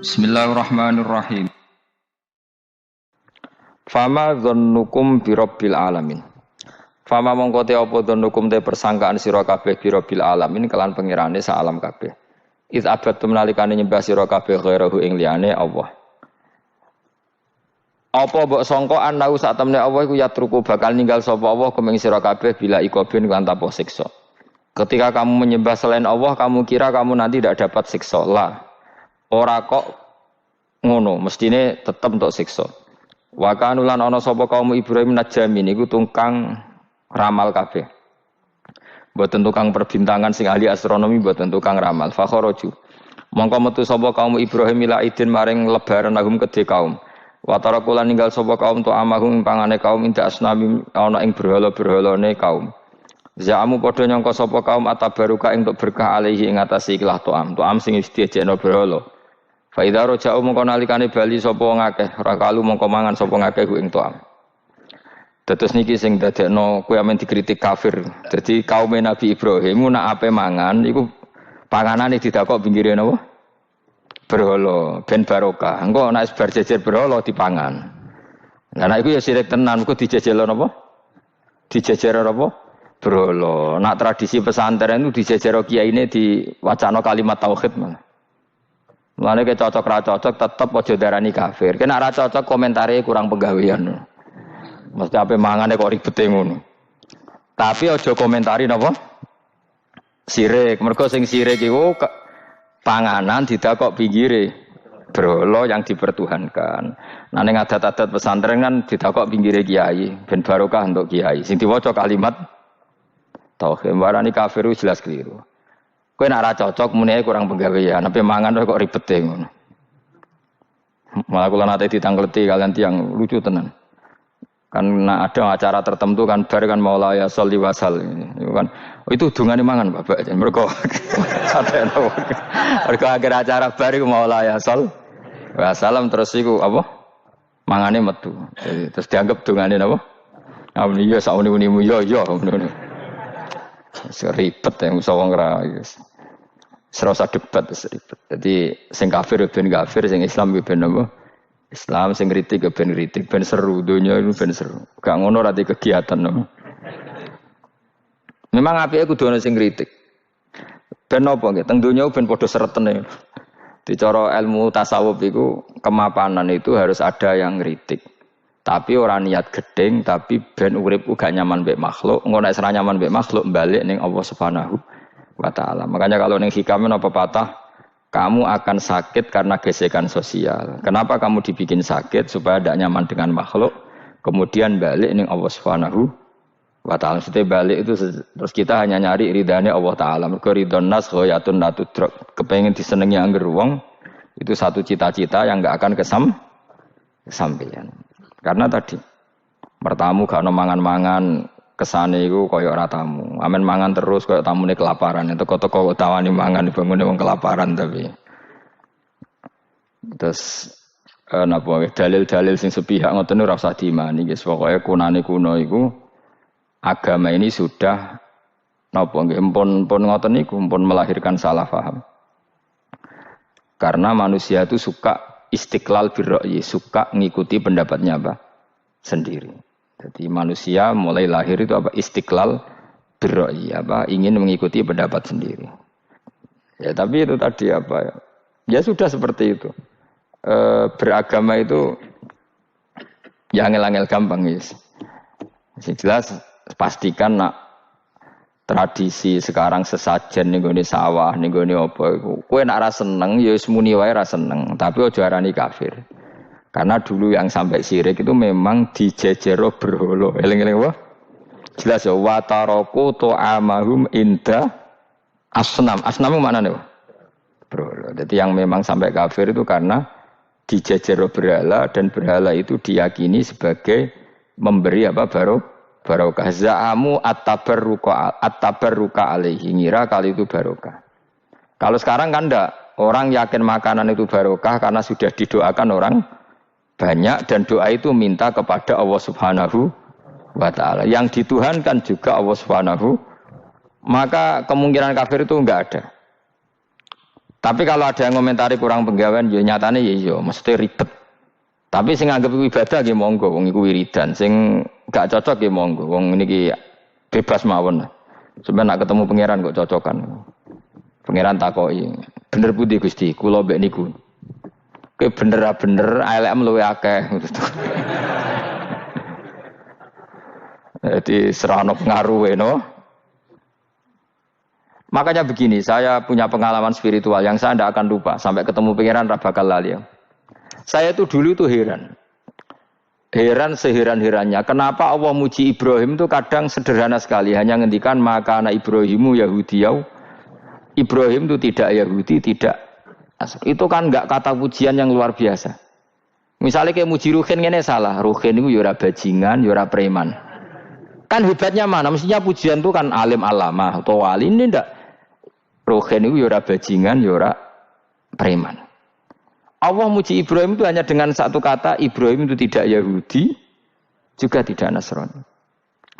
Bismillahirrahmanirrahim. Fama dzannukum birabbil alamin. Fama mongko te apa dzannukum te persangkaan sira kabeh birabbil alamin kelan pengirane sak alam kabeh. Iz abadtum nalikane nyembah sira kabeh ghairahu ing liyane Allah. Apa mbok sangka anau sak temne Allah iku yatruku bakal ninggal sapa Allah kumeng sira kabeh bila ikobin kan tanpa siksa. Ketika kamu menyembah selain Allah, kamu kira kamu nanti tidak dapat siksa. Lah. Ora kok ngono, mestine tetep untuk siksa. Wa kanulan ana sapa kaum Ibrahim najamin iku tukang ramal kabeh. Mboten tukang perbintangan sing ahli astronomi, mboten tukang ramal. Fa kharaju. Mongko metu sapa kaum Ibrahim ila idin maring lebaran agum kedhe kaum. Wa tarakulan ninggal sapa kaum tu amahum pangane kaum inda asnami ana ing berhala-berhalane kaum. Za'amu padha nyangka sapa kaum atabaruka entuk berkah alaihi ing atase ikhlas to'am sing diejekno berhala. Fa idza raja'u mongko nalikane bali sapa wong akeh, rakalu mongko mangan sapa ngakeh ku ing to'am. Dados niki sing dadekno kowe amen dikritik kafir. Dadi kaum Nabi Ibrahim nak ape mangan iku panganane didakok pinggire napa? Berhala ben barokah. Engko nek bar jejer berhala dipangan. Lah nek iku ya sirik tenan, iku dijejelo napa? Dijejero napa? Berhala. Nak tradisi pesantren itu dijejero kiyaine diwacana kalimat tauhid malah. Mulane ke cocok ra cocok tetep aja darani kafir. Kena ra cocok komentare kurang penggawean. Mesti ape mangane kok ribete ngono. Tapi aja komentari napa? Sirik. Mergo sing sirik iku panganan didakok pinggire berhala yang dipertuhankan. Nah ning adat-adat pesantren kan didakok pinggire kiai, ben barokah untuk kiai. Sing diwaca kalimat tauhid warani kafir jelas keliru. Kowe nek ora cocok muni kurang penggawean, tapi mangan kok ribete ngono. Malah kula nate ditangleti kalian tiang lucu tenan. Kan ada acara tertentu kan bar kan maulaya sholli wasal itu kan. Itu dungane mangan Bapak. Mergo sateno. Mergo akhir acara bar iku maulaya shol wasalam terus iku apa? Mangane metu. Jadi, terus dianggap dungane napa? Amni ya sauni-unimu ya ngono. Seribet yang usah wong ra serasa debat seribet. Jadi sing kafir ben kafir, sing Islam ben apa? Islam sing kritik ben kritik, ben seru donya itu ben seru. Gak ngono ra kegiatan no. Memang apike kudu ana sing kritik. Ben apa nggih? Teng donya ben padha seretene. Di cara ilmu tasawuf iku kemapanan itu harus ada yang kritik. Tapi orang niat gedeng, tapi ben urip uga nyaman mbek makhluk. Engko nek ora nyaman mbek makhluk balik ning Allah Subhanahu wa taala. Makanya kalau ning hikam apa patah, kamu akan sakit karena gesekan sosial. Kenapa kamu dibikin sakit supaya tidak nyaman dengan makhluk? Kemudian balik ning Allah Subhanahu wa taala. Setelah balik itu terus kita hanya nyari ridane Allah taala. Mergo ridon nas ghayatun la tudrak. Kepengin disenengi angger wong itu satu cita-cita yang enggak akan kesampaian. Karena tadi mertamu gak ono mangan-mangan kesane iku kaya ora tamu. Amen mangan terus kaya tamune kelaparan. Teko-teko tawani mangan bangune wong kelaparan tapi. Terus napa dalil-dalil sing sepihak ngoten ora usah diimani guys. Pokoke kunane kuno iku agama ini sudah napa nggih pun ngoten niku pun melahirkan salah paham. Karena manusia itu suka istiqlal birra'yi, suka ngikuti pendapatnya apa? Sendiri. Jadi manusia mulai lahir itu apa? Istiqlal birra'yi, apa? Ingin mengikuti pendapat sendiri. Ya tapi itu tadi apa ya? Ya sudah seperti itu. Beragama itu ya angel-angel gampang guys. Jelas pastikan nak tradisi sekarang sesajen ning gone sawah ning gone apa iku kowe nek ora seneng ya wis muni wae ora seneng tapi aja arani kafir karena dulu yang sampai syirik itu memang dijejero berhala eling-eling apa jelas ya wa taraku tu'amahum inda asnam maknane berhala jadi yang memang sampai kafir itu karena dijejero berhala dan berhala itu diyakini sebagai memberi apa barokah za'amu at-tabarruka alaihi ngira kali itu barokah. Kalau sekarang kan enggak, orang yakin makanan itu barokah karena sudah didoakan orang banyak dan doa itu minta kepada Allah Subhanahu wa taala. Yang dituhankan juga Allah Subhanahu, maka kemungkinan kafir itu enggak ada. Tapi kalau ada yang komentari kurang penggawean, ya nyatane ya iya, mesti ribet. Tapi sing anggap iku ibadah nggih monggo, wong iku wiridan. Sing gak cocok nggih monggo, wong niki bebas mawon. Sampeyan nak ketemu pangeran kok cocokan. Pangeran takoki, bener pundi Gusti? Kula mbek niku. Kowe bener elek luwe akeh. Jadi serana pengaruh no. Makanya begini, saya punya pengalaman spiritual yang saya tidak akan lupa sampai ketemu pangeran ra bakal lali. Saya itu dulu itu heran seheran-herannya. Kenapa Allah muji Ibrahim itu kadang sederhana sekali, hanya ngendikan maka anak Ibrahimu Yahudiyau. Ibrahim itu tidak Yahudi, tidak. Itu kan enggak kata pujian yang luar biasa. Misalnya kayak muji Ruhin ini salah, Ruhin itu yura bajingan, yura preman. Kan hebatnya mana? Mestinya pujian itu kan alim alamah atau wali, ini enggak. Ruhin itu yura bajingan, yura preman. Allah muji Ibrahim itu hanya dengan satu kata, Ibrahim itu tidak Yahudi, juga tidak Nasrani.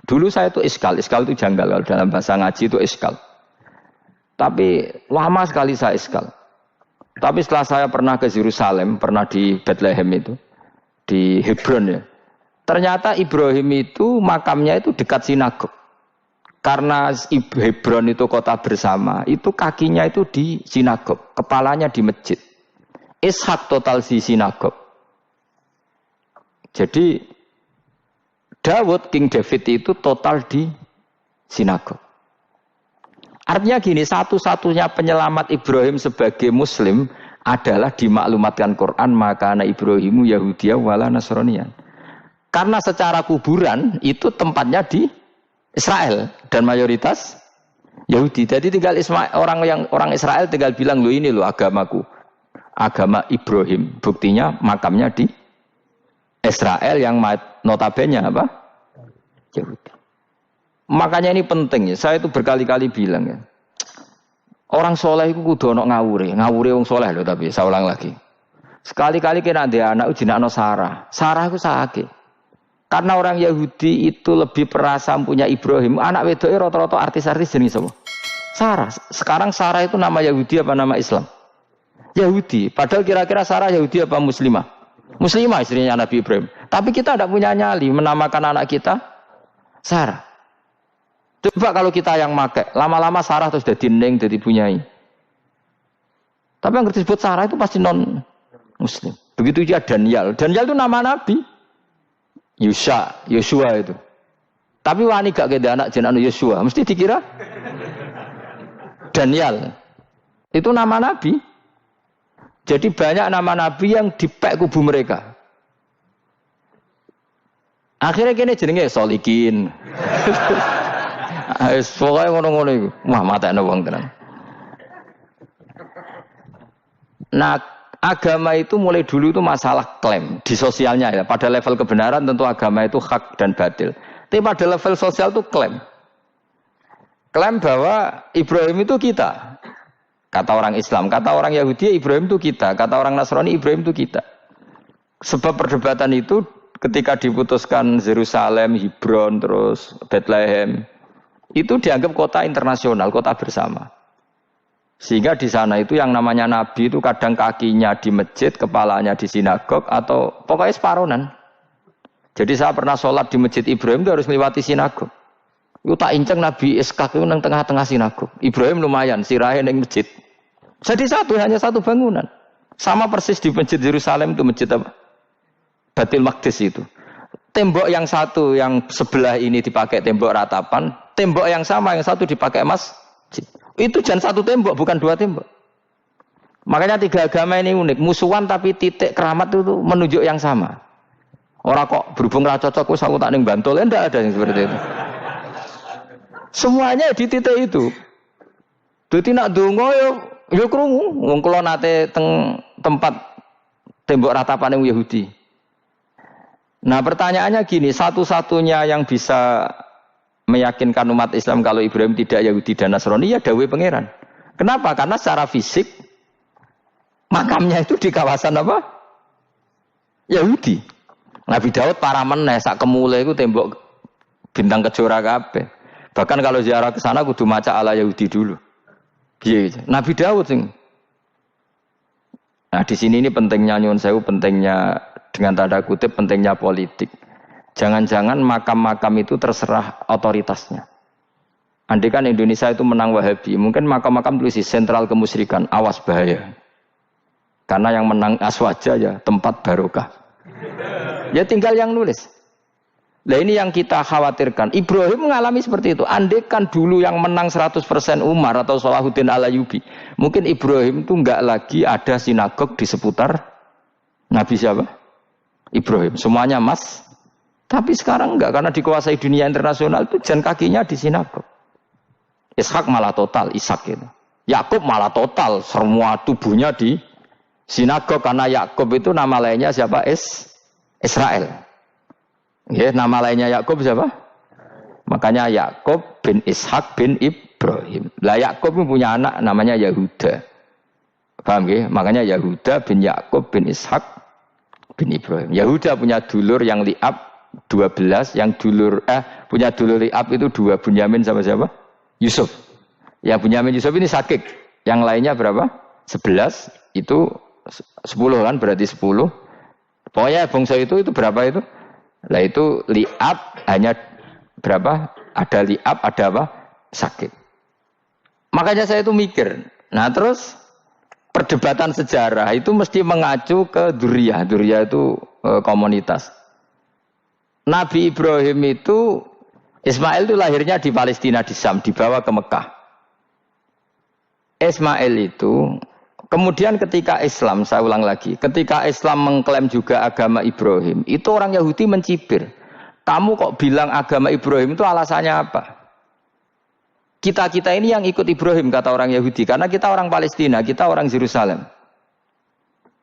Dulu saya itu iskal itu janggal, kalau dalam bahasa ngaji itu iskal. Tapi lama sekali saya iskal. Tapi setelah saya pernah ke Yerusalem, pernah di Bethlehem itu, di Hebron ya. Ternyata Ibrahim itu makamnya itu dekat sinagog. Karena Hebron itu kota bersama, itu kakinya itu di sinagog, kepalanya di masjid. Ishak total di sinagog. Jadi King David itu total di sinagog. Artinya gini, satu-satunya penyelamat Ibrahim sebagai Muslim adalah dimaklumatkan Quran maka anak Ibrahimu Yahudiyah wala Nasraniyan. Karena secara kuburan itu tempatnya di Israel dan mayoritas Yahudi. Jadi tinggal orang Israel tinggal bilang lo ini lo agamaku, agama Ibrahim. Buktinya makamnya di Israel yang notabene apa? Yahudi. Makanya ini penting ya. Saya itu berkali-kali bilang ya. Orang soleh itu kudu ono ngawure wong soleh loh, tapi saya ulang lagi. Sekali-kali kena dia anak jinakno Sarah. Sarah itu sakit. Karena orang Yahudi itu lebih perasa punya Ibrahim. Anak wedoknya rata-rata artis-artis jenis apa? Sarah. Sekarang Sarah itu nama Yahudi apa nama Islam? Yahudi. Padahal kira-kira Sarah Yahudi apa Muslimah? Muslimah istrinya Nabi Ibrahim. Tapi kita tidak punya nyali menamakan anak kita Sarah. Coba kalau kita yang make, lama-lama Sarah terus jadi neng, jadi punyai. Tapi yang disebut Sarah itu pasti non Muslim. Begitu juga Daniel. Daniel itu nama Nabi. Yosua itu. Tapi wani gak ada anak jenenge Yosua, mesti dikira Daniel. Itu nama Nabi. Jadi banyak nama Nabi yang dipek kubu mereka. Akhirnya kene jenenge Solikin. Pokoknya ngono-ngono itu. Wah, matanya wong tenan. Nah, agama itu mulai dulu itu masalah klaim di sosialnya ya. Pada level kebenaran tentu agama itu hak dan batil. Tapi pada level sosial itu klaim. Klaim bahwa Ibrahim itu kita. Kata orang Islam, kata orang Yahudi Ibrahim itu kita, kata orang Nasrani Ibrahim itu kita. Sebab perdebatan itu ketika diputuskan Yerusalem, Hebron, terus Bethlehem, itu dianggap kota internasional, kota bersama. Sehingga di sana itu yang namanya Nabi itu kadang kakinya di masjid, kepalanya di sinagog, atau pokoknya separonan. Jadi saya pernah sholat di masjid Ibrahim itu harus melewati sinagog. Itu tak inceng Nabi Ishak itu nang tengah-tengah sinagog. Ibrahim lumayan, sirahe nang masjid. Jadi hanya satu bangunan. Sama persis di masjid Yerusalem itu masjid apa? Baitul Maqdis itu. Tembok yang satu yang sebelah ini dipakai tembok ratapan, tembok yang sama yang satu dipakai masjid. Itu jangan satu tembok, bukan dua tembok. Makanya tiga agama ini unik, musuhan tapi titik keramat itu menunjuk yang sama. Orang kok berhubung ra cocok wis aku tak ning Bantul, enggak ada yang seperti itu. Semuanya di titik itu. Dadi nak donga yo krungu, wong kula nate teng tempat tembok ratapan yang Yahudi. Nah pertanyaannya gini, satu-satunya yang bisa meyakinkan umat Islam kalau Ibrahim tidak Yahudi dan Nasrani ya dawuh pangeran. Kenapa? Karena secara fisik makamnya itu di kawasan apa? Yahudi. Nabi Daud para meneh sak kemule itu tembok bintang kejora kabeh. Bahkan kalau ziarah ke sana kudu maca ala Yahudi dulu. Piye? Nabi Daud sing Nah di sini ini pentingnya nyuwun sewu, pentingnya dengan tanda kutip pentingnya politik. Jangan-jangan makam-makam itu terserah otoritasnya. Andai kan Indonesia itu menang Wahabi, mungkin makam-makam tulis sentral kemusyrikan, awas bahaya. Karena yang menang Aswaja ya tempat barokah. Ya tinggal yang nulis. Nah ini yang kita khawatirkan. Ibrahim mengalami seperti itu. Andai kan dulu yang menang 100% Umar atau Salahuddin Al-Ayyubi, mungkin Ibrahim itu enggak lagi ada sinagog di seputar Nabi siapa? Ibrahim. Semuanya emas. Tapi sekarang enggak, karena dikuasai dunia internasional itu jalan kakinya di sinagog. Ishak malah total, Ishak itu. Yakub malah total, semua tubuhnya di sinagog, karena Yakub itu nama lainnya siapa? Israel. Ya, nama lainnya Yakub siapa? Makanya Yakub bin Ishak bin Ibrahim. Lah Yakub punya anak namanya Yahuda. Paham ya? Makanya Yahuda bin Yakub bin Ishak bin Ibrahim. Yahuda punya dulur yang li'ab 12, yang punya dulur li'ab itu 2, Bunyamin sama siapa? Yusuf. Ya Bunyamin Yusuf ini sakit. Yang lainnya berapa? 11, itu 10 kan, berarti 10. Pokoknya bangsa itu berapa itu? Lah itu li'ab hanya berapa? Ada li'ab, ada apa? Sakit. Makanya saya itu mikir. Nah terus perdebatan sejarah itu mesti mengacu ke duriyah. Duriyah itu komunitas. Nabi Ibrahim itu, Ismail itu lahirnya di Palestina, di Syam, dibawa ke Mekah. Ismail itu kemudian ketika Islam, saya ulang lagi, ketika Islam mengklaim juga agama Ibrahim, itu orang Yahudi mencibir. Kamu kok bilang agama Ibrahim itu alasannya apa? Kita ini yang ikut Ibrahim, kata orang Yahudi, karena kita orang Palestina, kita orang Yerusalem.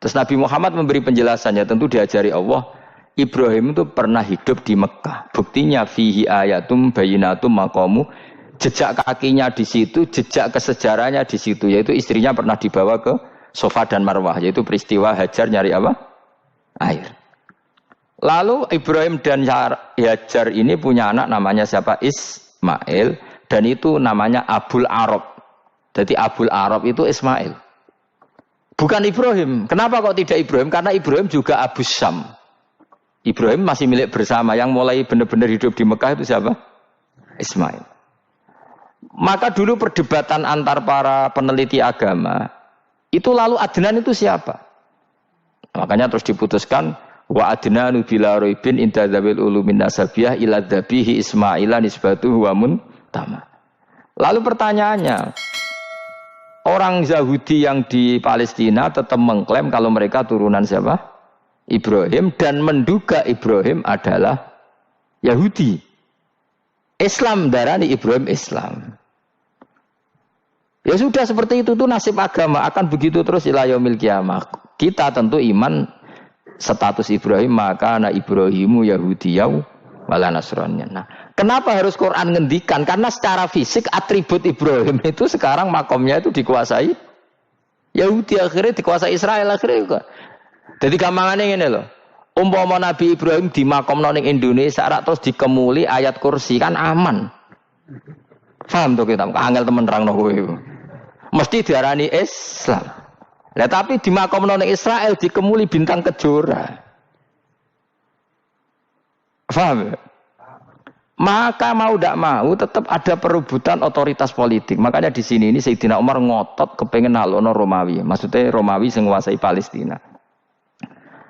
Terus Nabi Muhammad memberi penjelasannya, tentu diajari Allah, Ibrahim itu pernah hidup di Mekah. Buktinya fihi ayatum bayinatum maqamu. Jejak kakinya di situ, jejak kesejarahnya di situ, yaitu istrinya pernah dibawa ke Safa dan Marwah, yaitu peristiwa Hajar nyari apa? Air. Lalu Ibrahim dan Hajar ini punya anak namanya siapa? Ismail, dan itu namanya Abul Arab. Jadi Abul Arab itu Ismail. Bukan Ibrahim. Kenapa kok tidak Ibrahim? Karena Ibrahim juga Abu Syam. Ibrahim masih milik bersama, yang mulai benar-benar hidup di Mekah itu siapa? Ismail. Maka dulu perdebatan antar para peneliti agama itu lalu Adnan itu siapa? Makanya terus diputuskan wa adnanu bila raibin inda dzawil ulumin nasabiyah ila dzabihi Ismaila nisbatuhu wa muntama. Lalu pertanyaannya, orang Yahudi yang di Palestina tetap mengklaim kalau mereka turunan siapa? Ibrahim, dan menduga Ibrahim adalah Yahudi. Islam darani Ibrahim Islam. Ya sudah seperti itu tuh nasib agama, akan begitu terus ila yaumil qiyamah. Kita tentu iman status Ibrahim, maka anak Ibrahimu Yahudiyau wala Nasraniyah. Nah, kenapa harus Quran ngendikan? Karena secara fisik atribut Ibrahim itu sekarang makomnya itu dikuasai Yahudi, akhirnya dikuasai Israel akhirnya juga. Jadi gampangannya ini loh. Umpama Nabi Ibrahim di makom ning Indonesia terus dikemuli ayat kursi kan aman. Paham tuh kita? Angel temen nerangno kowe. Mesti diarani Islam. Lah tapi di makom ning Israel dikemuli bintang kejora. Paham? Maka mau tidak mau tetap ada perebutan otoritas politik. Makanya di sini ini Sayyidina Umar ngotot kepengen nalono Romawi. Maksudnya Romawi sing nguasai Palestina.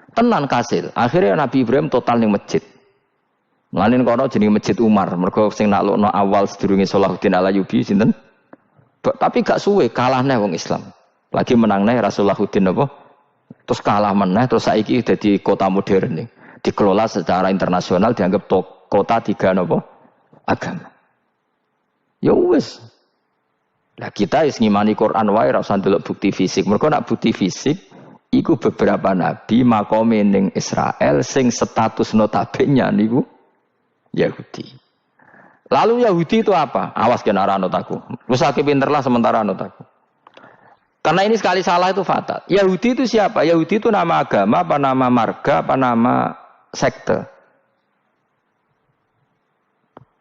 Tenan kasil. Akhirnya Nabi Ibrahim total ning masjid. Mulane kono jenenge Masjid Umar, mergo sing naklukno awal sedurunge Salahuddin Al-Ayyubi sinten? Tapi gak suwe kalah neh wong Islam. Lagi menang neh Rasulullahuddin apa? Terus kalah meneh, terus saiki dadi kota modern nih. Dikelola secara internasional dianggap kota tiga napa? Agama. Ya wis. Lah kita wis ngimani Quran wae ora usah ndelok bukti fisik. Mergo nak bukti fisik iku beberapa nabi makome ning Israel sing status notabene niku Yahudi. Lalu Yahudi itu apa? Awas kena anut aku. Wis akeh pinterlah sementara anut aku. Karena ini sekali salah itu fatal. Yahudi itu siapa? Yahudi itu nama agama, apa nama marga, apa nama sekte.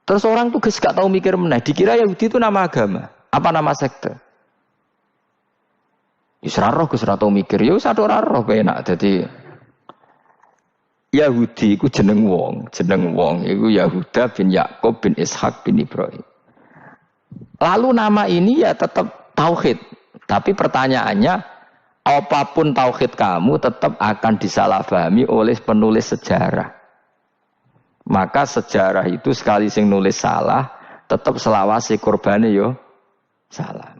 Terus orang tuh gak tahu mikir meneh, dikira Yahudi itu nama agama, apa nama sekte. Wis ra roh Gus ra tau mikir, ya wis ora roh penak. Dadi Yahudi iku jeneng wong iku Yahuda bin Yakub bin Ishak bin Ibrahim. Lalu nama ini ya tetap tauhid. Tapi pertanyaannya, apapun tauhid kamu tetap akan disalahpahami oleh penulis sejarah. Maka sejarah itu sekali sing nulis salah, tetap selawase korbane yo salah.